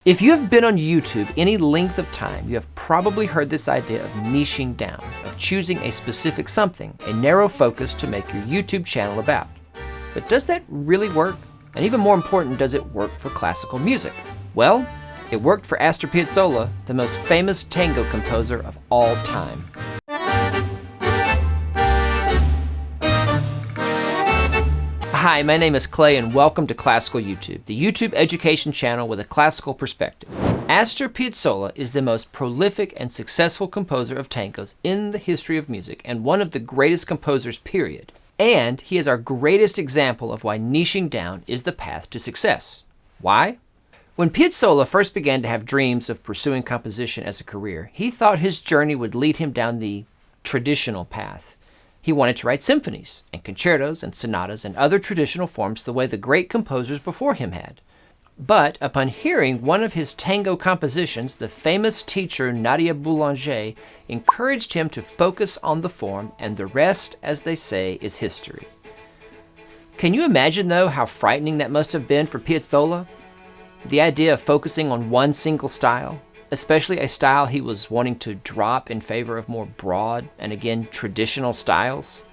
If you have been on YouTube any length of time, you have probably heard this idea of niching down, of choosing a specific something, a narrow focus to make your YouTube channel about. But does that really work? And even more important, does it work for classical music? Well, it worked for Astor Piazolla, the most famous tango composer of all time. Hi, my name is Clay and welcome to Classical YouTube, the YouTube education channel with a classical perspective. Astor Piazolla is the most prolific and successful composer of tangos in the history of music and one of the greatest composers, period. And he is our greatest example of why niching down is the path to success. Why? When Piazzolla first began to have dreams of pursuing composition as a career, he thought his journey would lead him down the traditional path. He wanted to write symphonies and concertos and sonatas and other traditional forms the way the great composers before him had. But upon hearing one of his tango compositions, the famous teacher Nadia Boulanger encouraged him to focus on the form, and the rest, as they say, is history. Can you imagine, though, how frightening that must have been for Piazzolla? The idea of focusing on one single style, especially a style he was wanting to drop in favor of more broad and, again, traditional styles.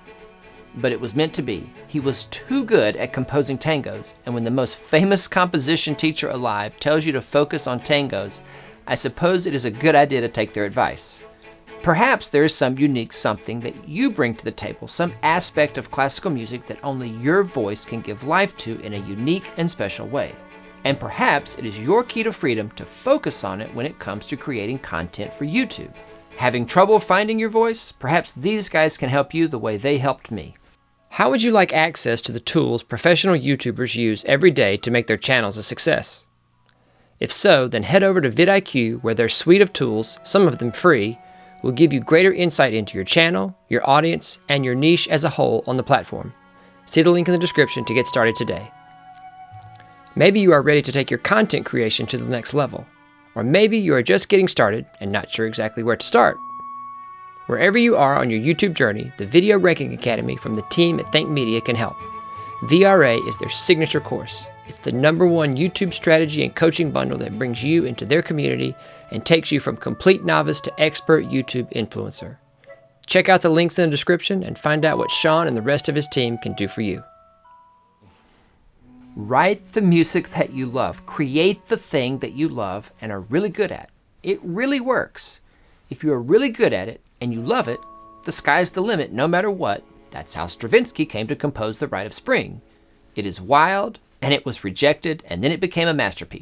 But it was meant to be. He was too good at composing tangos, and when the most famous composition teacher alive tells you to focus on tangos, I suppose it is a good idea to take their advice. Perhaps there is some unique something that you bring to the table, some aspect of classical music that only your voice can give life to in a unique and special way. And perhaps it is your key to freedom to focus on it when it comes to creating content for YouTube. Having trouble finding your voice? Perhaps these guys can help you the way they helped me. How would you like access to the tools professional YouTubers use every day to make their channels a success? If so, then head over to vidIQ, where their suite of tools, some of them free, will give you greater insight into your channel, your audience, and your niche as a whole on the platform. See the link in the description to get started today. Maybe you are ready to take your content creation to the next level. Or maybe you are just getting started and not sure exactly where to start. Wherever you are on your YouTube journey, the Video Ranking Academy from the team at Think Media can help. VRA is their signature course. It's the #1 YouTube strategy and coaching bundle that brings you into their community and takes you from complete novice to expert YouTube influencer. Check out the links in the description and find out what Sean and the rest of his team can do for you. Write the music that you love. Create the thing that you love and are really good at. It really works. If you are really good at it and you love it, the sky's the limit no matter what. That's how Stravinsky came to compose The Rite of Spring. It is wild, and it was rejected, and then it became a masterpiece.